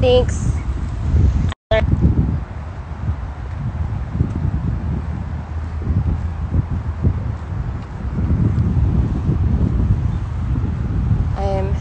Thanks. I'm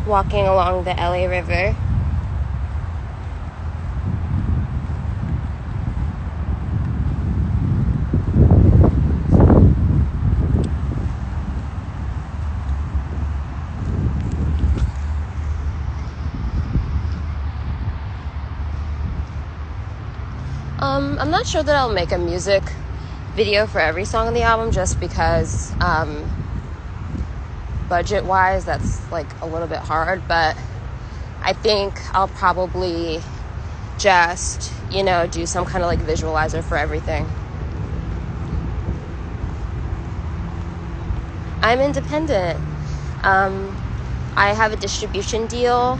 walking along the LA River. I'm not sure that I'll make a music video for every song on the album, just because budget-wise that's like a little bit hard, but I think I'll probably just, do some kind of like visualizer for everything. I'm independent. I have a distribution deal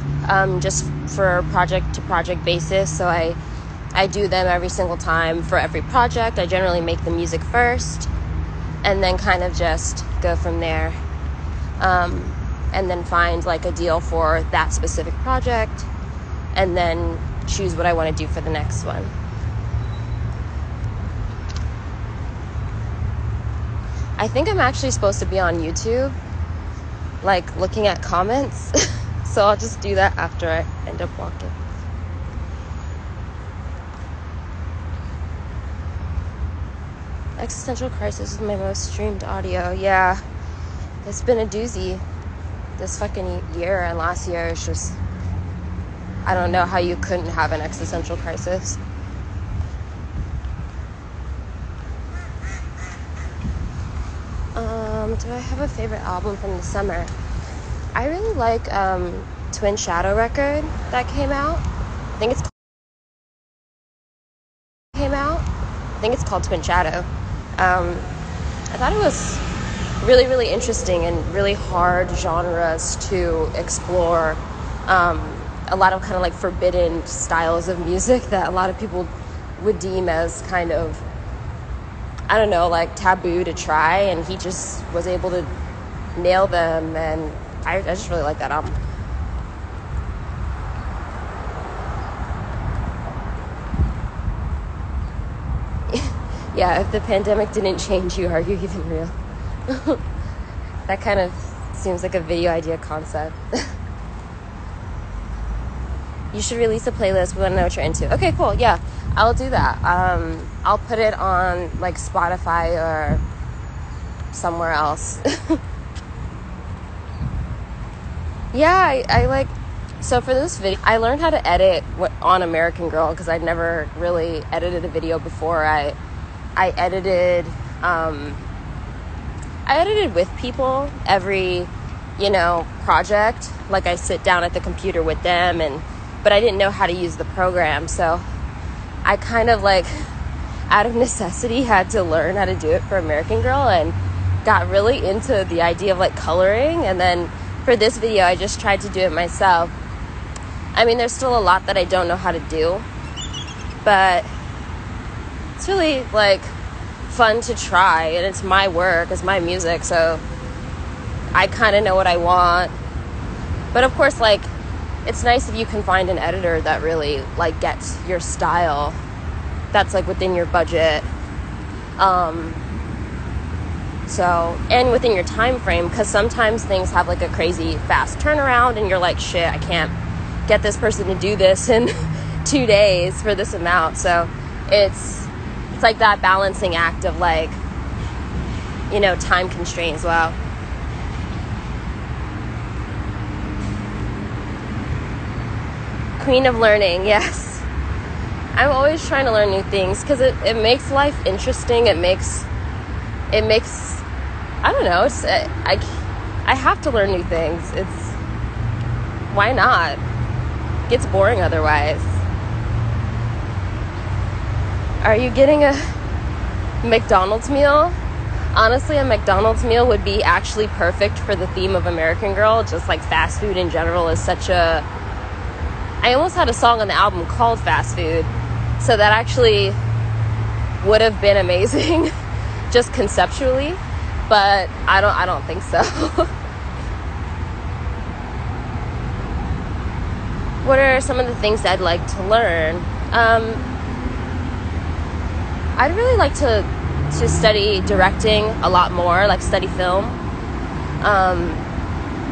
just for project-to-project basis, so I do them every single time for every project. I generally make the music first and then kind of just go from there, and then find like a deal for that specific project and then choose what I want to do for the next one. I think I'm actually supposed to be on YouTube, like looking at comments. So I'll just do that after I end up walking. Existential Crisis is my most streamed audio. Yeah, it's been a doozy this fucking year, and last year is just, I don't know how you couldn't have an existential crisis. Do I have a favorite album from the summer? I really like Twin Shadow record that came out. I think it's called Twin Shadow. I thought it was really, really interesting and really hard genres to explore. A lot of kind of like forbidden styles of music that a lot of people would deem as kind of, I don't know, like taboo to try, and he just was able to nail them, and I just really like that album. Yeah, if the pandemic didn't change you, are you even real? That kind of seems like a video idea concept. You should release a playlist. We want to know what you're into. Okay, cool. Yeah, I'll do that. I'll put it on like Spotify or somewhere else. Yeah, I like, so for this video, I learned how to edit on American Girl because I'd never really edited a video before. I edited with people every, project. Like I sit down at the computer with them, but I didn't know how to use the program. So I kind of like, out of necessity, had to learn how to do it for American Girl, and got really into the idea of like coloring. And then for this video, I just tried to do it myself. I mean, there's still a lot that I don't know how to do, but it's really like fun to try, and it's my work, it's my music, so I kind of know what I want. But of course, like, it's nice if you can find an editor that really like gets your style, that's like within your budget, so, and within your time frame, because sometimes things have like a crazy fast turnaround and you're like, shit, I can't get this person to do this in 2 days for this amount. So it's like that balancing act of like, time constraints. Wow. Queen of learning, yes. I'm always trying to learn new things because it makes life interesting. It makes, I don't know, I have to learn new things. Why not? It gets boring otherwise. Are you getting a McDonald's meal? Honestly, a McDonald's meal would be actually perfect for the theme of American Girl. Just like fast food in general is such a... I almost had a song on the album called Fast Food. So that actually would have been amazing, just conceptually. but I don't think so. What are some of the things I'd like to learn? I'd really like to study directing a lot more, like study film.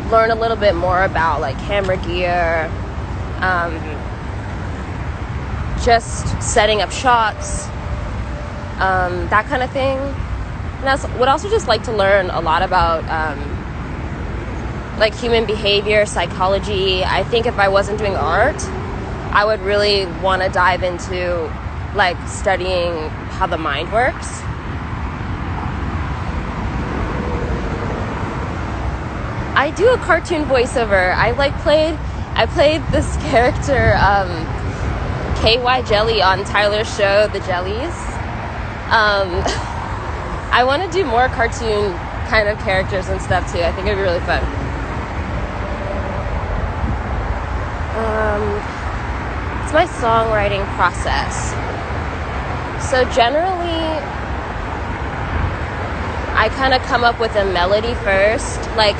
Learn a little bit more about like camera gear, just setting up shots, that kind of thing. And I would also just like to learn a lot about like human behavior, psychology. I think if I wasn't doing art, I would really want to dive into like studying how the mind works. I do a cartoon voiceover. I played this character, KY Jelly on Tyler's show, The Jellies. I want to do more cartoon kind of characters and stuff too. I think it'd be really fun. It's my songwriting process. So generally, I kind of come up with a melody first. Like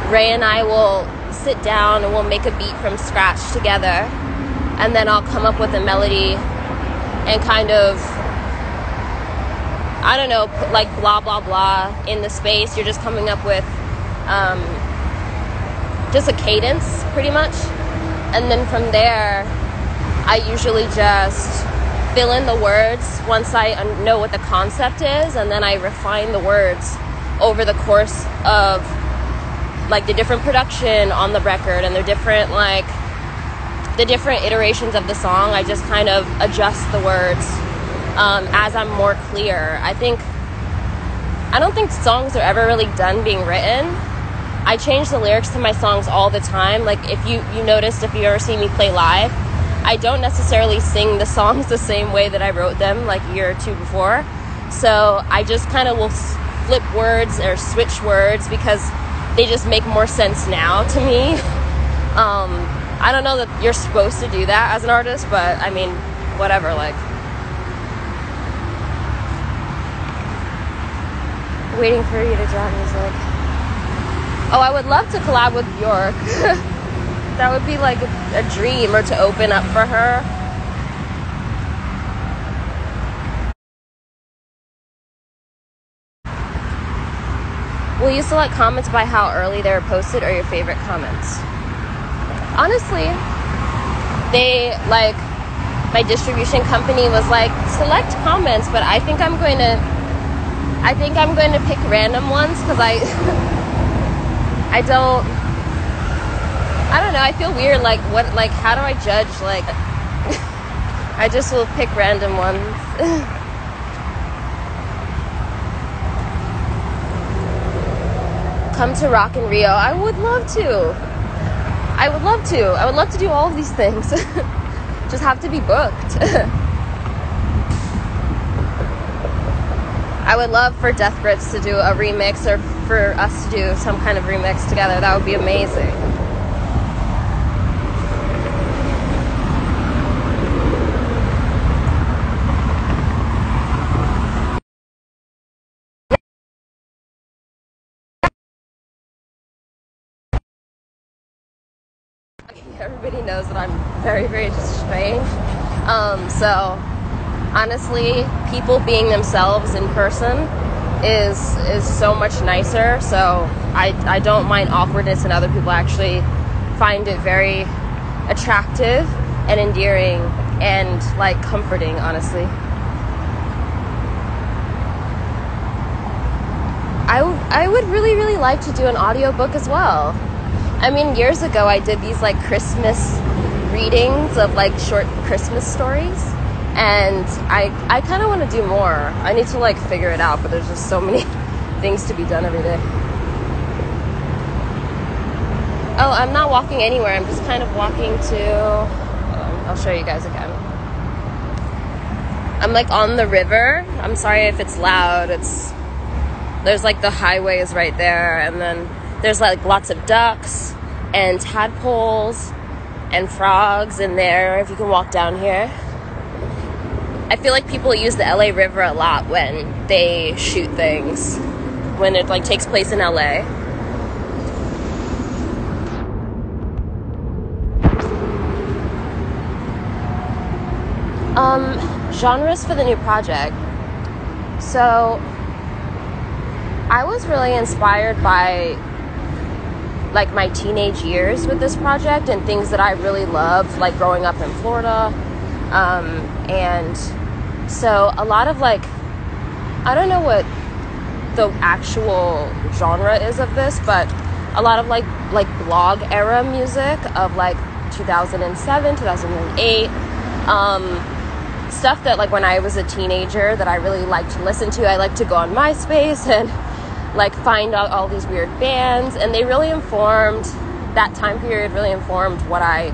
Ray and I will sit down and we'll make a beat from scratch together, and then I'll come up with a melody and kind of, I don't know, put like blah blah blah in the space. You're just coming up with just a cadence pretty much, and then from there I usually just fill in the words once I know what the concept is, and then I refine the words over the course of like the different production on the record and the different iterations of the song. I just kind of adjust the words as I'm more clear. I don't think songs are ever really done being written. I change the lyrics to my songs all the time. Like if you noticed, if you ever see me play live, I don't necessarily sing the songs the same way that I wrote them like a year or two before. So I just kind of will flip words or switch words because they just make more sense now to me. I don't know that you're supposed to do that as an artist, but I mean, whatever, like. Waiting for you to drop music. Oh, I would love to collab with Bjork. That would be like a dream, or to open up for her. Will you select comments by how early they were posted or your favorite comments? Honestly, my distribution company was like, select comments, but I think I'm going to pick random ones because I don't know, I feel weird, how do I judge, I just will pick random ones. Come to Rock in Rio. I would love to. I would love to do all of these things. Just have to be booked. I would love for Death Grips to do a remix, or for us to do some kind of remix together. That would be amazing. Everybody knows that I'm very, very strange. So honestly, people being themselves in person is so much nicer. So I don't mind awkwardness, and other people actually find it very attractive and endearing and comforting, honestly. I would really, really like to do an audiobook as well. I mean, years ago I did these Christmas readings of short Christmas stories, and I kind of want to do more. I need to figure it out, but there's just so many things to be done every day. Oh, I'm not walking anywhere. I'm just kind of walking to, I'll show you guys again. I'm on the river. I'm sorry if it's loud. There's the highway is right there, and then there's lots of ducks and tadpoles and frogs in there if you can walk down here. I feel like people use the LA River a lot when they shoot things. when it like takes place in LA. Genres for the new project. So I was really inspired by like my teenage years with this project and things that I really loved, like growing up in Florida. And so a lot of like, I don't know what the actual genre is of this, but a lot of like blog era music of like 2007, 2008, stuff that like when I was a teenager that I really liked to listen to. I liked to go on MySpace and like find out all these weird bands, and they really informed, that time period really informed what I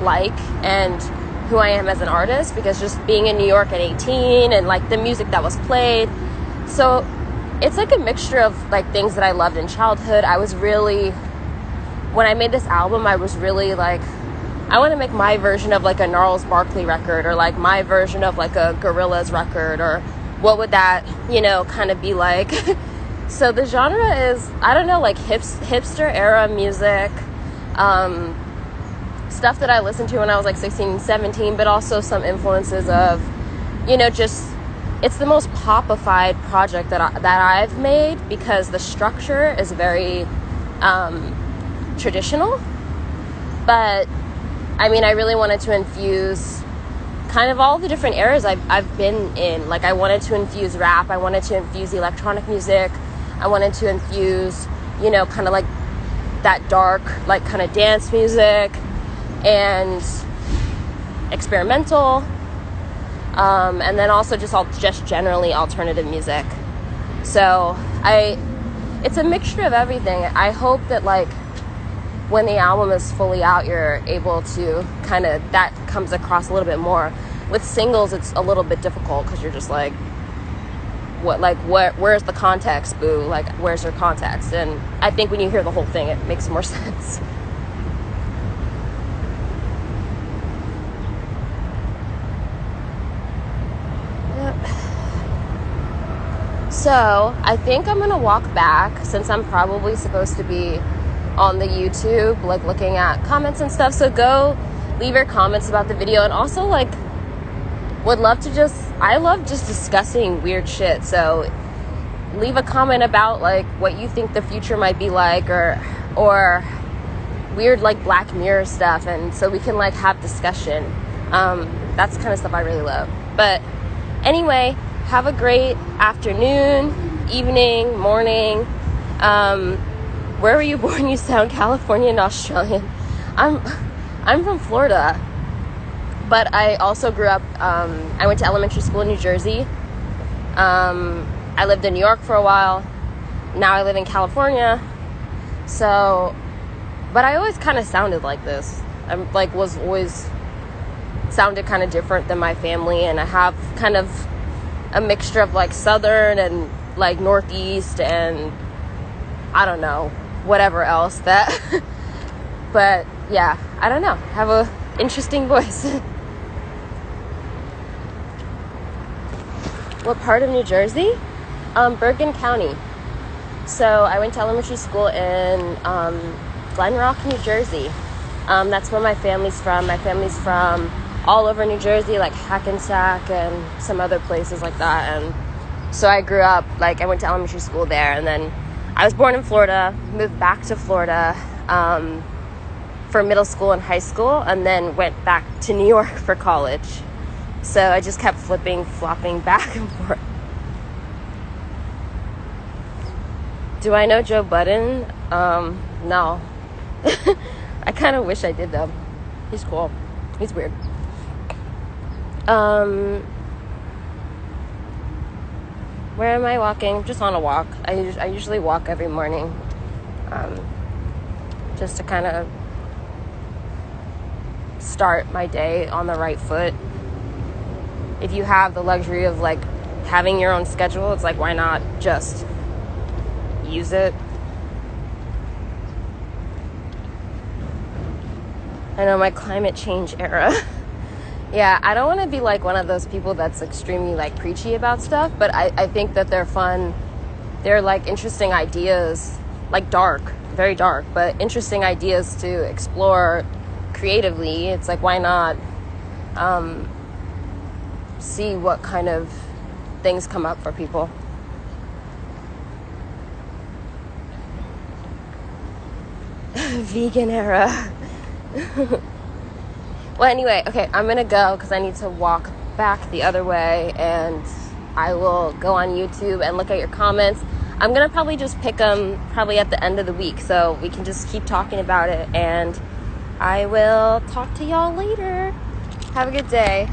like and who I am as an artist, because just being in New York at 18 and like the music that was played. So it's like a mixture of like things that I loved in childhood. I was really, when I made this album, I was really like, I want to make my version of like a Gnarls Barkley record, or like my version of like a Gorillaz record, or what would that, you know, kind of be like. So the genre is, I don't know, like hipster era music, stuff that I listened to when I was like 16 and 17, but also some influences of, you know, just, it's the most popified project that I've made, because the structure is very traditional. But I mean, I really wanted to infuse kind of all the different eras I've been in. Like I wanted to infuse rap, I wanted to infuse electronic music, I wanted to infuse, you know, kind of like that dark, like kind of dance music and experimental, and then also just generally alternative music. So it's a mixture of everything. I hope that like when the album is fully out, you're able to kind of, that comes across a little bit more. With singles, it's a little bit difficult because you're just like, where's the context, boo? Like, where's your context? And I think when you hear the whole thing, it makes more sense. So I think I'm gonna walk back, since I'm probably supposed to be on the YouTube, like looking at comments and stuff. So go leave your comments about the video, and also like would love to I love just discussing weird shit. So leave a comment about like what you think the future might be like, or weird like Black Mirror stuff, and so we can like have discussion. That's the kind of stuff I really love. But anyway, have a great afternoon, evening, morning. Where were you born? You sound Californian and Australian. I'm from Florida, but I also grew up, I went to elementary school in New Jersey. I lived in New York for a while. Now I live in California. So, but I always kind of sounded like this. I'm like, was always sounded kind of different than my family, and I have kind of a mixture of like Southern and like Northeast and I don't know, whatever else that, but yeah, I don't know, have a interesting voice. What part of New Jersey? Bergen County. So I went to elementary school in Glen Rock, New Jersey. That's where my family's from. My family's from all over New Jersey, like Hackensack and some other places like that. And so I grew up, like I went to elementary school there, and then I was born in Florida, moved back to Florida for middle school and high school, and then went back to New York for college. So I just kept flopping back and forth. Do I know Joe Budden? No. I kind of wish I did, though. He's cool. He's weird. Where am I walking? Just on a walk. I usually walk every morning, just to kind of start my day on the right foot. If you have the luxury of like having your own schedule, it's like, why not just use it? I know, my climate change era. Yeah, I don't want to be like one of those people that's extremely like preachy about stuff, but I think that they're fun they're like interesting ideas, like dark, very dark, but interesting ideas to explore creatively. It's like, why not see what kind of things come up for people. Vegan era. Well, anyway, okay, I'm gonna go because I need to walk back the other way, and I will go on YouTube and look at your comments. I'm gonna probably just pick them probably at the end of the week, so we can just keep talking about it, and I will talk to y'all later. Have a good day.